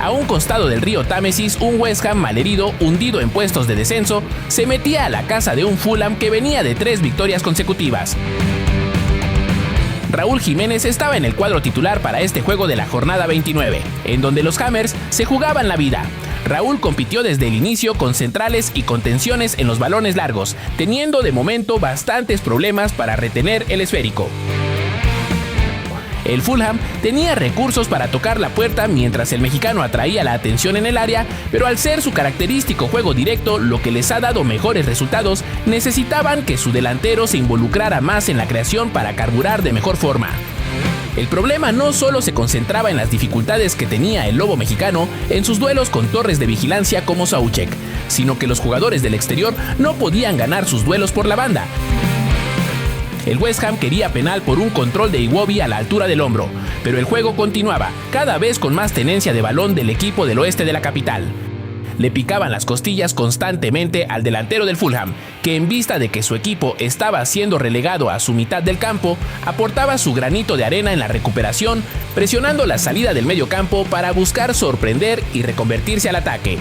A un costado del río Támesis, un West Ham malherido, hundido en puestos de descenso, se metía a la casa de un Fulham que venía de 3 victorias consecutivas. Raúl Jiménez estaba en el cuadro titular para este juego de la jornada 29, en donde los Hammers se jugaban la vida. Raúl compitió desde el inicio con centrales y contenciones en los balones largos, teniendo de momento bastantes problemas para retener el esférico. El Fulham tenía recursos para tocar la puerta mientras el mexicano atraía la atención en el área, pero al ser su característico juego directo lo que les ha dado mejores resultados, necesitaban que su delantero se involucrara más en la creación para carburar de mejor forma. El problema no solo se concentraba en las dificultades que tenía el lobo mexicano en sus duelos con torres de vigilancia como Souček, sino que los jugadores del exterior no podían ganar sus duelos por la banda. El West Ham quería penal por un control de Iwobi a la altura del hombro, pero el juego continuaba, cada vez con más tenencia de balón del equipo del oeste de la capital. Le picaban las costillas constantemente al delantero del Fulham, que en vista de que su equipo estaba siendo relegado a su mitad del campo, aportaba su granito de arena en la recuperación, presionando la salida del medio campo para buscar sorprender y reconvertirse al ataque.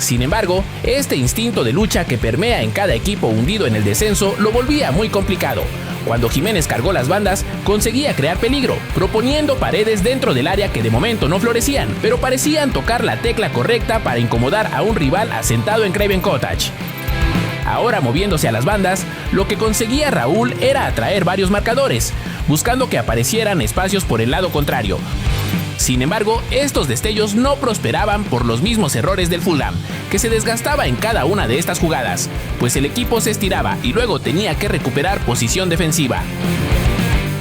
Sin embargo, este instinto de lucha que permea en cada equipo hundido en el descenso lo volvía muy complicado. Cuando Jiménez cargó las bandas, conseguía crear peligro, proponiendo paredes dentro del área que de momento no florecían, pero parecían tocar la tecla correcta para incomodar a un rival asentado en Craven Cottage. Ahora moviéndose a las bandas, lo que conseguía Raúl era atraer varios marcadores, buscando que aparecieran espacios por el lado contrario. Sin embargo, estos destellos no prosperaban por los mismos errores del Fulham, que se desgastaba en cada una de estas jugadas, pues el equipo se estiraba y luego tenía que recuperar posición defensiva.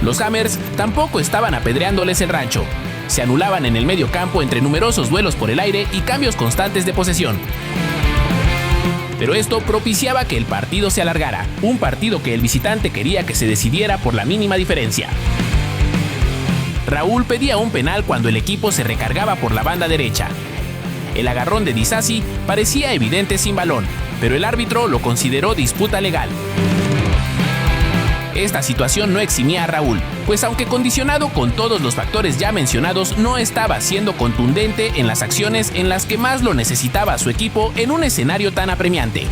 Los Hammers tampoco estaban apedreándoles el rancho. Se anulaban en el medio campo entre numerosos duelos por el aire y cambios constantes de posesión. Pero esto propiciaba que el partido se alargara, un partido que el visitante quería que se decidiera por la mínima diferencia. Raúl pedía un penal cuando el equipo se recargaba por la banda derecha. El agarrón de Disasi parecía evidente sin balón, pero el árbitro lo consideró disputa legal. Esta situación no eximía a Raúl, pues aunque condicionado con todos los factores ya mencionados, no estaba siendo contundente en las acciones en las que más lo necesitaba su equipo en un escenario tan apremiante.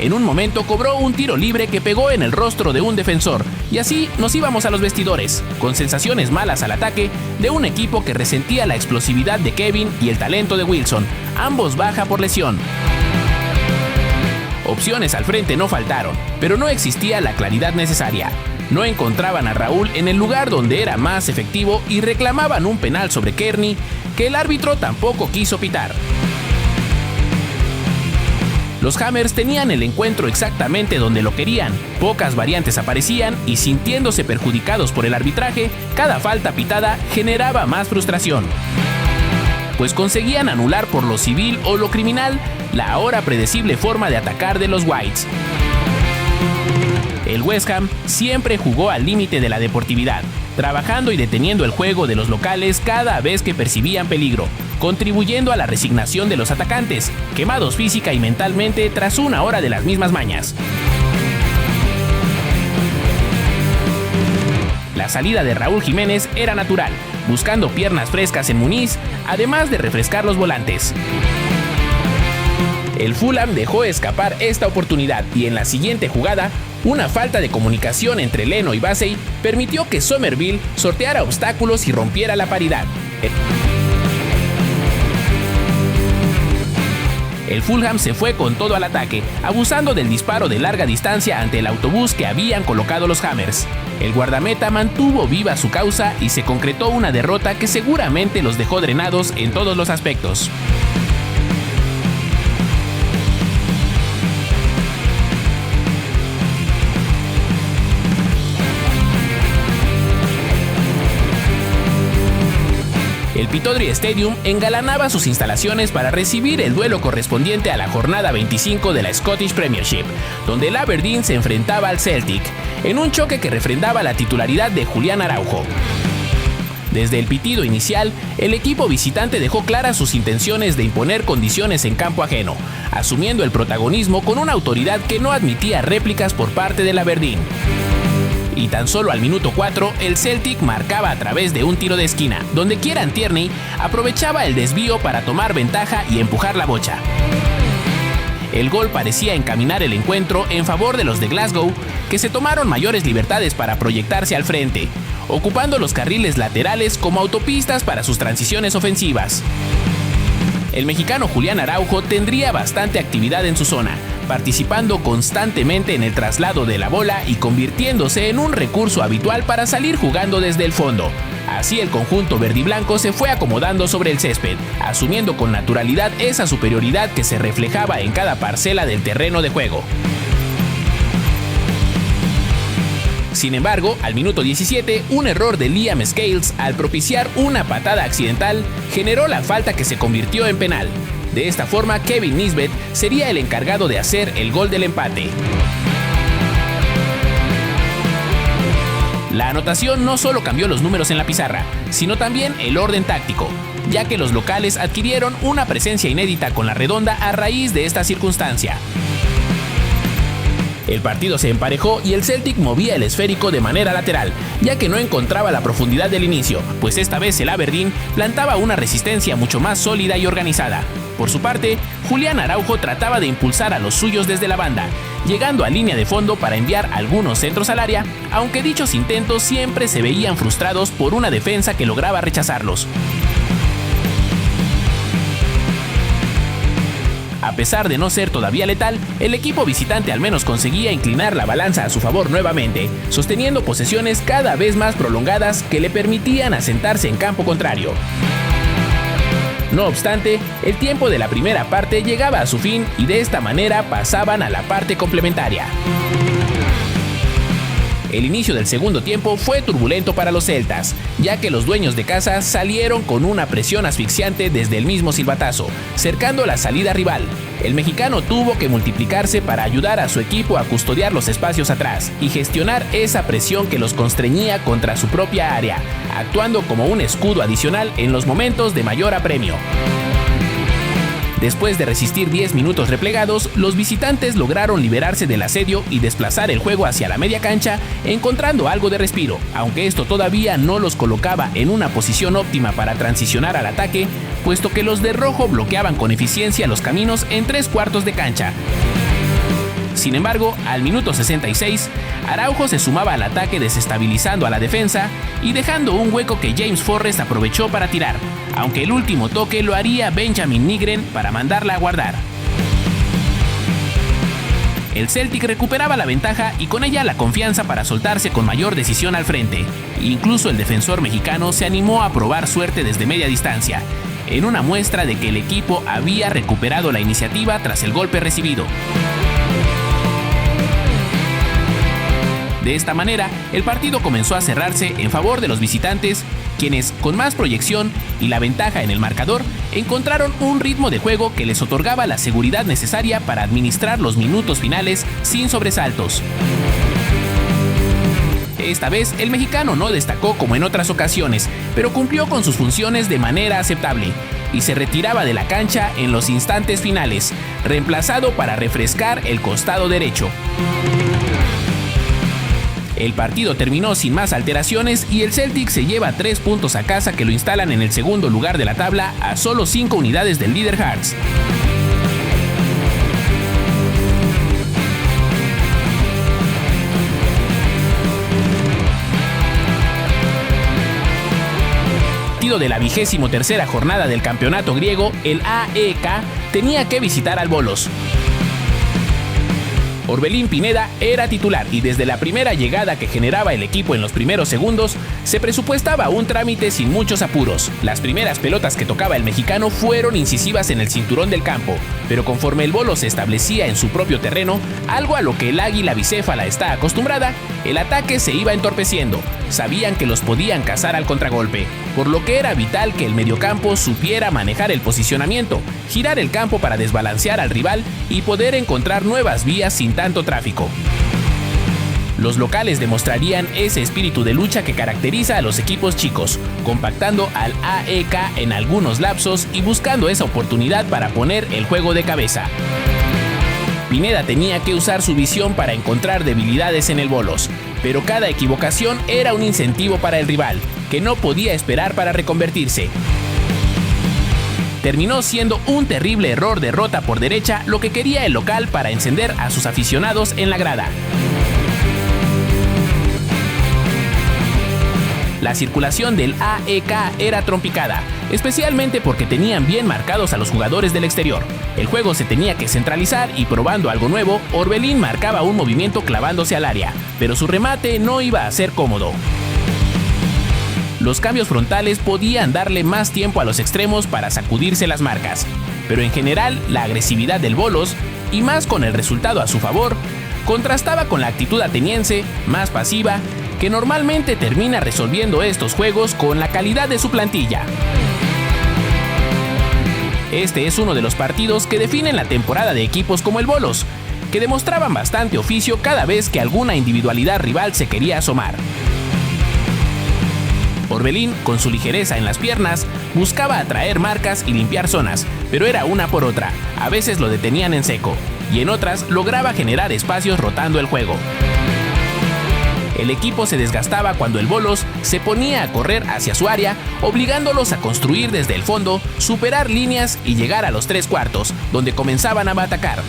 En un momento cobró un tiro libre que pegó en el rostro de un defensor, y así nos íbamos a los vestidores, con sensaciones malas al ataque de un equipo que resentía la explosividad de Kevin y el talento de Wilson, ambos baja por lesión. Opciones al frente no faltaron, pero no existía la claridad necesaria. No encontraban a Raúl en el lugar donde era más efectivo y reclamaban un penal sobre Kearney que el árbitro tampoco quiso pitar. Los Hammers tenían el encuentro exactamente donde lo querían, pocas variantes aparecían y sintiéndose perjudicados por el arbitraje, cada falta pitada generaba más frustración. Pues conseguían anular por lo civil o lo criminal la ahora predecible forma de atacar de los Whites. El West Ham siempre jugó al límite de la deportividad, trabajando y deteniendo el juego de los locales cada vez que percibían peligro, contribuyendo a la resignación de los atacantes, quemados física y mentalmente tras una hora de las mismas mañas. La salida de Raúl Jiménez era natural, buscando piernas frescas en Muniz, además de refrescar los volantes. El Fulham dejó escapar esta oportunidad y en la siguiente jugada, una falta de comunicación entre Leno y Bassey permitió que Somerville sorteara obstáculos y rompiera la paridad. El Fulham se fue con todo al ataque, abusando del disparo de larga distancia ante el autobús que habían colocado los Hammers. El guardameta mantuvo viva su causa y se concretó una derrota que seguramente los dejó drenados en todos los aspectos. El Pittodrie Stadium engalanaba sus instalaciones para recibir el duelo correspondiente a la jornada 25 de la Scottish Premiership, donde el Aberdeen se enfrentaba al Celtic, en un choque que refrendaba la titularidad de Julián Araujo. Desde el pitido inicial, el equipo visitante dejó claras sus intenciones de imponer condiciones en campo ajeno, asumiendo el protagonismo con una autoridad que no admitía réplicas por parte del Aberdeen. y tan solo al minuto 4 el Celtic marcaba a través de un tiro de esquina, donde Kieran Tierney aprovechaba el desvío para tomar ventaja y empujar la bocha. El gol parecía encaminar el encuentro en favor de los de Glasgow, que se tomaron mayores libertades para proyectarse al frente, ocupando los carriles laterales como autopistas para sus transiciones ofensivas. El mexicano Julián Araujo tendría bastante actividad en su zona, participando constantemente en el traslado de la bola y convirtiéndose en un recurso habitual para salir jugando desde el fondo. Así el conjunto verdiblanco se fue acomodando sobre el césped, asumiendo con naturalidad esa superioridad que se reflejaba en cada parcela del terreno de juego. Sin embargo, al minuto 17, un error de Liam Scales al propiciar una patada accidental generó la falta que se convirtió en penal. De esta forma, Kevin Nisbet sería el encargado de hacer el gol del empate. La anotación no solo cambió los números en la pizarra, sino también el orden táctico, ya que los locales adquirieron una presencia inédita con la redonda a raíz de esta circunstancia. El partido se emparejó y el Celtic movía el esférico de manera lateral, ya que no encontraba la profundidad del inicio, pues esta vez el Aberdeen plantaba una resistencia mucho más sólida y organizada. Por su parte, Julián Araujo trataba de impulsar a los suyos desde la banda, llegando a línea de fondo para enviar algunos centros al área, aunque dichos intentos siempre se veían frustrados por una defensa que lograba rechazarlos. A pesar de no ser todavía letal, el equipo visitante al menos conseguía inclinar la balanza a su favor nuevamente, sosteniendo posesiones cada vez más prolongadas que le permitían asentarse en campo contrario. No obstante, el tiempo de la primera parte llegaba a su fin y de esta manera pasaban a la parte complementaria. El inicio del segundo tiempo fue turbulento para los celtas, ya que los dueños de casa salieron con una presión asfixiante desde el mismo silbatazo, cercando la salida rival. El mexicano tuvo que multiplicarse para ayudar a su equipo a custodiar los espacios atrás y gestionar esa presión que los constreñía contra su propia área, actuando como un escudo adicional en los momentos de mayor apremio. Después de resistir 10 minutos replegados, los visitantes lograron liberarse del asedio y desplazar el juego hacia la media cancha, encontrando algo de respiro, aunque esto todavía no los colocaba en una posición óptima para transicionar al ataque, puesto que los de rojo bloqueaban con eficiencia los caminos en 3/4 de cancha. Sin embargo, al minuto 66, Araujo se sumaba al ataque desestabilizando a la defensa y dejando un hueco que James Forrest aprovechó para tirar, aunque el último toque lo haría Benjamin Nygren para mandarla a guardar. El Celtic recuperaba la ventaja y con ella la confianza para soltarse con mayor decisión al frente. Incluso el defensor mexicano se animó a probar suerte desde media distancia, en una muestra de que el equipo había recuperado la iniciativa tras el golpe recibido. De esta manera, el partido comenzó a cerrarse en favor de los visitantes, quienes, con más proyección y la ventaja en el marcador, encontraron un ritmo de juego que les otorgaba la seguridad necesaria para administrar los minutos finales sin sobresaltos. Esta vez, el mexicano no destacó como en otras ocasiones, pero cumplió con sus funciones de manera aceptable y se retiraba de la cancha en los instantes finales, reemplazado para refrescar el costado derecho. El partido terminó sin más alteraciones y el Celtic se lleva 3 puntos a casa que lo instalan en el segundo lugar de la tabla a solo 5 unidades del líder Hearts. De la 23ª jornada del campeonato griego, el AEK tenía que visitar al Volos. Orbelín Pineda era titular y desde la primera llegada que generaba el equipo en los primeros segundos, se presupuestaba un trámite sin muchos apuros. Las primeras pelotas que tocaba el mexicano fueron incisivas en el cinturón del campo, pero conforme el Volos se establecía en su propio terreno, algo a lo que el águila bicéfala está acostumbrada, el ataque se iba entorpeciendo. Sabían que los podían cazar al contragolpe, por lo que era vital que el mediocampo supiera manejar el posicionamiento, girar el campo para desbalancear al rival y poder encontrar nuevas vías sin tanto tráfico. Los locales demostrarían ese espíritu de lucha que caracteriza a los equipos chicos, compactando al AEK en algunos lapsos y buscando esa oportunidad para poner el juego de cabeza. Pineda tenía que usar su visión para encontrar debilidades en el Volos, pero cada equivocación era un incentivo para el rival, que no podía esperar para reconvertirse. Terminó siendo un terrible error de rota por derecha lo que quería el local para encender a sus aficionados en la grada. La circulación del AEK era trompicada, especialmente porque tenían bien marcados a los jugadores del exterior. El juego se tenía que centralizar y probando algo nuevo, Orbelín marcaba un movimiento clavándose al área, pero su remate no iba a ser cómodo. Los cambios frontales podían darle más tiempo a los extremos para sacudirse las marcas, pero en general la agresividad del Bolos, y más con el resultado a su favor, contrastaba con la actitud ateniense, más pasiva, que normalmente termina resolviendo estos juegos con la calidad de su plantilla. Este es uno de los partidos que definen la temporada de equipos como el Bolos, que demostraban bastante oficio cada vez que alguna individualidad rival se quería asomar. Orbelín, con su ligereza en las piernas, buscaba atraer marcas y limpiar zonas, pero era una por otra, a veces lo detenían en seco, y en otras lograba generar espacios rotando el juego. El equipo se desgastaba cuando el Bolos se ponía a correr hacia su área, obligándolos a construir desde el fondo, superar líneas y llegar a los 3/4, donde comenzaban a atacar.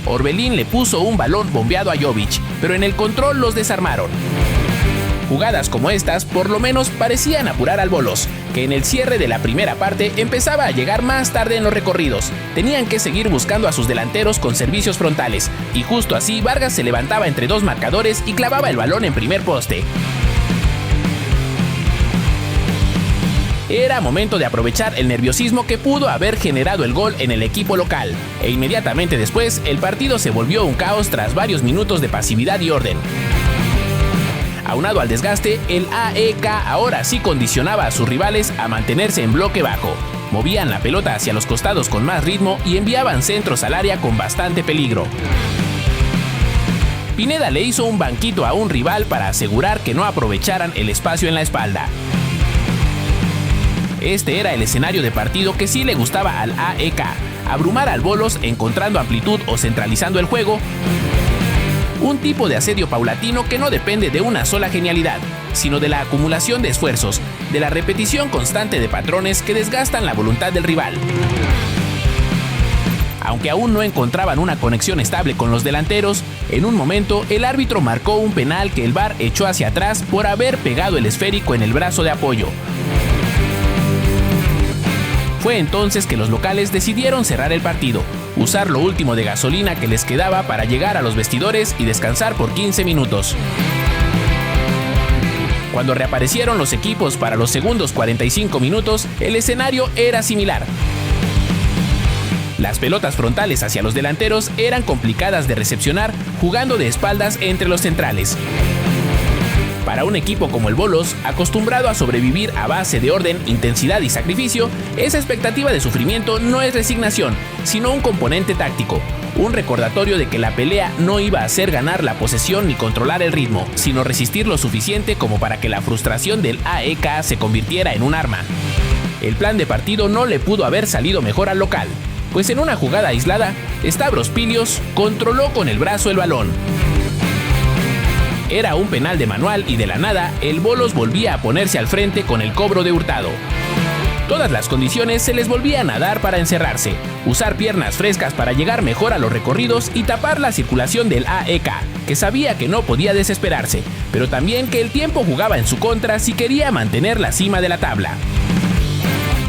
Orbelín le puso un balón bombeado a Jovic, pero en el control los desarmaron. Jugadas como estas por lo menos parecían apurar al Bolos, que en el cierre de la primera parte empezaba a llegar más tarde en los recorridos. Tenían que seguir buscando a sus delanteros con servicios frontales, y justo así Vargas se levantaba entre dos marcadores y clavaba el balón en primer poste. Era momento de aprovechar el nerviosismo que pudo haber generado el gol en el equipo local, e inmediatamente después el partido se volvió un caos tras varios minutos de pasividad y orden. Aunado al desgaste, el AEK ahora sí condicionaba a sus rivales a mantenerse en bloque bajo. Movían la pelota hacia los costados con más ritmo y enviaban centros al área con bastante peligro. Pineda le hizo un banquito a un rival para asegurar que no aprovecharan el espacio en la espalda. Este era el escenario de partido que sí le gustaba al AEK, abrumar al Bolos encontrando amplitud o centralizando el juego. Un tipo de asedio paulatino que no depende de una sola genialidad, sino de la acumulación de esfuerzos, de la repetición constante de patrones que desgastan la voluntad del rival. Aunque aún no encontraban una conexión estable con los delanteros, en un momento el árbitro marcó un penal que el VAR echó hacia atrás por haber pegado el esférico en el brazo de apoyo. Fue entonces que los locales decidieron cerrar el partido, usar lo último de gasolina que les quedaba para llegar a los vestidores y descansar por 15 minutos. Cuando reaparecieron los equipos para los segundos 45 minutos, el escenario era similar. Las pelotas frontales hacia los delanteros eran complicadas de recepcionar jugando de espaldas entre los centrales. Para un equipo como el Bolos, acostumbrado a sobrevivir a base de orden, intensidad y sacrificio, esa expectativa de sufrimiento no es resignación, sino un componente táctico, un recordatorio de que la pelea no iba a ser ganar la posesión ni controlar el ritmo, sino resistir lo suficiente como para que la frustración del AEK se convirtiera en un arma. El plan de partido no le pudo haber salido mejor al local, pues en una jugada aislada, Stavros Pilios controló con el brazo el balón. Era un penal de manual y de la nada, el Bolos volvía a ponerse al frente con el cobro de Hurtado. Todas las condiciones se les volvían a dar para encerrarse, usar piernas frescas para llegar mejor a los recorridos y tapar la circulación del AEK, que sabía que no podía desesperarse, pero también que el tiempo jugaba en su contra si quería mantener la cima de la tabla.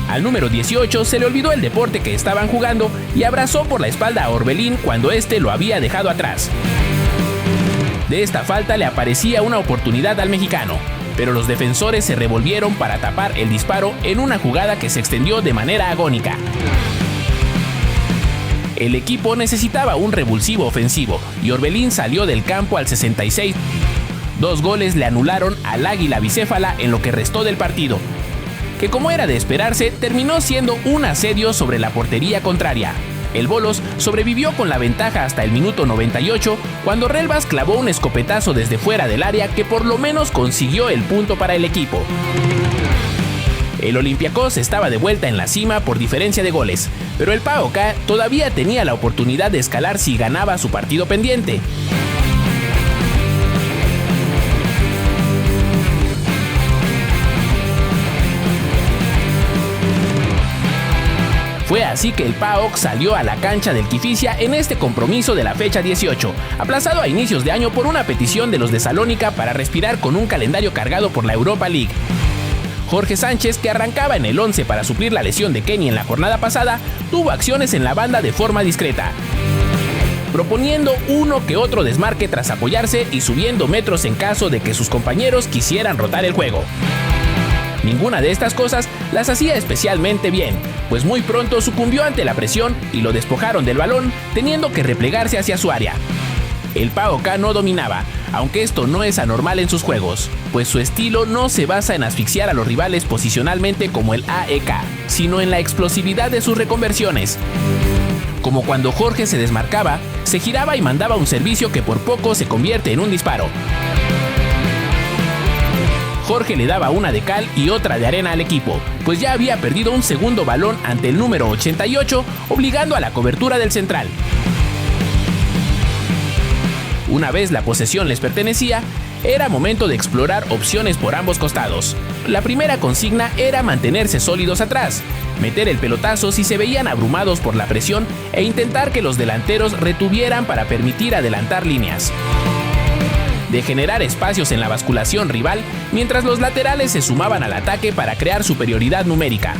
Al número 18 se le olvidó el deporte que estaban jugando y abrazó por la espalda a Orbelín cuando este lo había dejado atrás. De esta falta le aparecía una oportunidad al mexicano, pero los defensores se revolvieron para tapar el disparo en una jugada que se extendió de manera agónica. El equipo necesitaba un revulsivo ofensivo y Orbelín salió del campo al 66. 2 goles le anularon al Águila Bicéfala en lo que restó del partido, que como era de esperarse terminó siendo un asedio sobre la portería contraria. El Bolos sobrevivió con la ventaja hasta el minuto 98, cuando Relvas clavó un escopetazo desde fuera del área que por lo menos consiguió el punto para el equipo. El Olympiacos estaba de vuelta en la cima por diferencia de goles, pero el PAOK todavía tenía la oportunidad de escalar si ganaba su partido pendiente. Fue así que el PAOK salió a la cancha del Kifisia en este compromiso de la fecha 18, aplazado a inicios de año por una petición de los de Salónica para respirar con un calendario cargado por la Europa League. Jorge Sánchez, que arrancaba en el 11 para suplir la lesión de Kenny en la jornada pasada, tuvo acciones en la banda de forma discreta, proponiendo uno que otro desmarque tras apoyarse y subiendo metros en caso de que sus compañeros quisieran rotar el juego. Ninguna de estas cosas las hacía especialmente bien, pues muy pronto sucumbió ante la presión y lo despojaron del balón, teniendo que replegarse hacia su área. El PAOK no dominaba, aunque esto no es anormal en sus juegos, pues su estilo no se basa en asfixiar a los rivales posicionalmente como el AEK, sino en la explosividad de sus reconversiones. Como cuando Jorge se desmarcaba, se giraba y mandaba un servicio que por poco se convierte en un disparo. Jorge le daba una de cal y otra de arena al equipo, pues ya había perdido un segundo balón ante el número 88, obligando a la cobertura del central. Una vez la posesión les pertenecía, era momento de explorar opciones por ambos costados. La primera consigna era mantenerse sólidos atrás, meter el pelotazo si se veían abrumados por la presión e intentar que los delanteros retuvieran para permitir adelantar líneas. De generar espacios en la basculación rival, mientras los laterales se sumaban al ataque para crear superioridad numérica.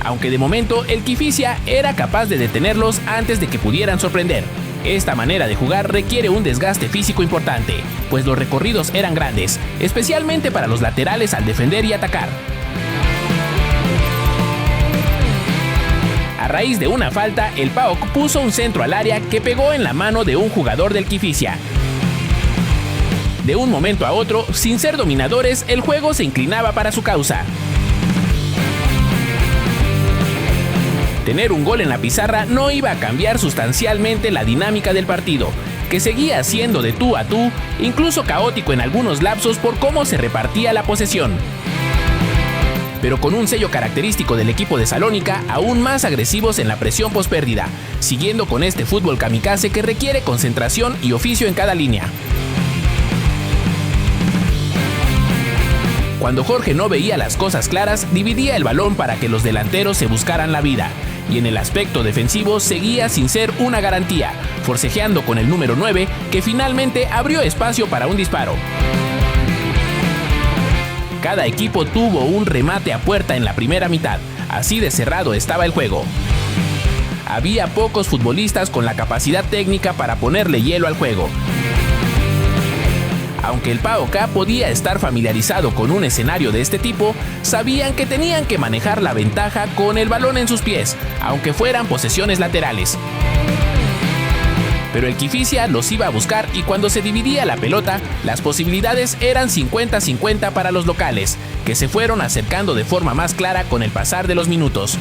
Aunque de momento el Kifisia era capaz de detenerlos antes de que pudieran sorprender. Esta manera de jugar requiere un desgaste físico importante, pues los recorridos eran grandes, especialmente para los laterales al defender y atacar. A raíz de una falta, el PAOK puso un centro al área que pegó en la mano de un jugador del Kifisia. De un momento a otro, sin ser dominadores, el juego se inclinaba para su causa. Tener un gol en la pizarra no iba a cambiar sustancialmente la dinámica del partido, que seguía siendo de tú a tú, incluso caótico en algunos lapsos por cómo se repartía la posesión. Pero con un sello característico del equipo de Salónica, aún más agresivos en la presión pospérdida, siguiendo con este fútbol kamikaze que requiere concentración y oficio en cada línea. Cuando Jorge no veía las cosas claras, dividía el balón para que los delanteros se buscaran la vida, y en el aspecto defensivo seguía sin ser una garantía, forcejeando con el número 9, que finalmente abrió espacio para un disparo. Cada equipo tuvo un remate a puerta en la primera mitad, así de cerrado estaba el juego. Había pocos futbolistas con la capacidad técnica para ponerle hielo al juego. Aunque el PAOK podía estar familiarizado con un escenario de este tipo, sabían que tenían que manejar la ventaja con el balón en sus pies, aunque fueran posesiones laterales. Pero el Kifisia los iba a buscar y cuando se dividía la pelota, las posibilidades eran 50-50 para los locales, que se fueron acercando de forma más clara con el pasar de los minutos.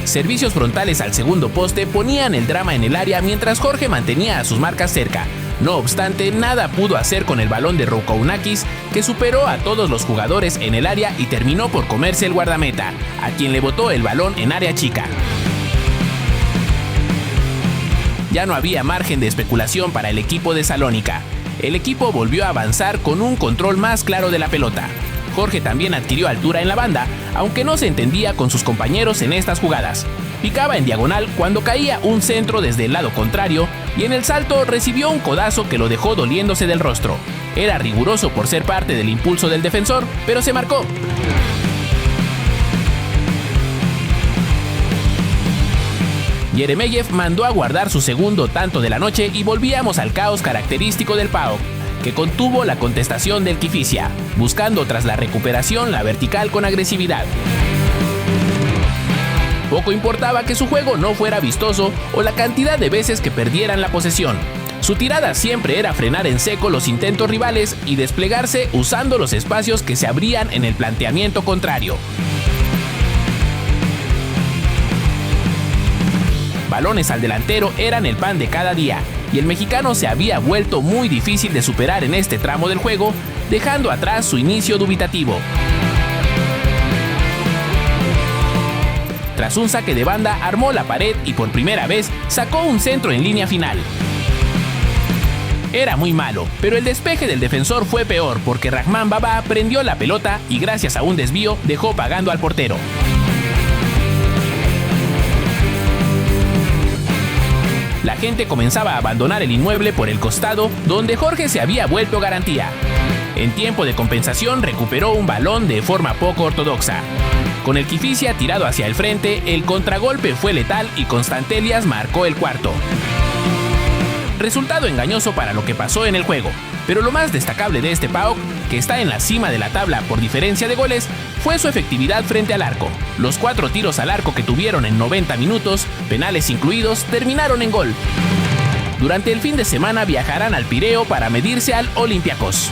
Servicios frontales al segundo poste ponían el drama en el área mientras Jorge mantenía a sus marcas cerca. No obstante, nada pudo hacer con el balón de Roukounakis, que superó a todos los jugadores en el área y terminó por comerse el guardameta, a quien le botó el balón en área chica. Ya no había margen de especulación para el equipo de Salónica. El equipo volvió a avanzar con un control más claro de la pelota. Jorge también adquirió altura en la banda, aunque no se entendía con sus compañeros en estas jugadas. Picaba en diagonal cuando caía un centro desde el lado contrario y en el salto recibió un codazo que lo dejó doliéndose del rostro. Era riguroso por ser parte del impulso del defensor, pero se marcó. Yeremeyev mandó a guardar su segundo tanto de la noche y volvíamos al caos característico del PAOK, que contuvo la contestación del Kifisia, buscando tras la recuperación la vertical con agresividad. Poco importaba que su juego no fuera vistoso o la cantidad de veces que perdieran la posesión. Su tirada siempre era frenar en seco los intentos rivales y desplegarse usando los espacios que se abrían en el planteamiento contrario. Balones al delantero eran el pan de cada día, y el mexicano se había vuelto muy difícil de superar en este tramo del juego, dejando atrás su inicio dubitativo. Tras un saque de banda, armó la pared y por primera vez sacó un centro en línea final. era muy malo, pero el despeje del defensor fue peor porque Rahman Baba prendió la pelota y gracias a un desvío dejó pagando al portero. La gente comenzaba a abandonar el inmueble por el costado, donde Jorge se había vuelto garantía. En tiempo de compensación recuperó un balón de forma poco ortodoxa. Con el Kifisia tirado hacia el frente, el contragolpe fue letal y Constantelias marcó el cuarto. Resultado engañoso para lo que pasó en el juego, pero lo más destacable de este PAOK, que está en la cima de la tabla por diferencia de goles, fue su efectividad frente al arco. Los 4 tiros al arco que tuvieron en 90 minutos, penales incluidos, terminaron en gol. Durante el fin de semana viajarán al Pireo para medirse al Olympiacos.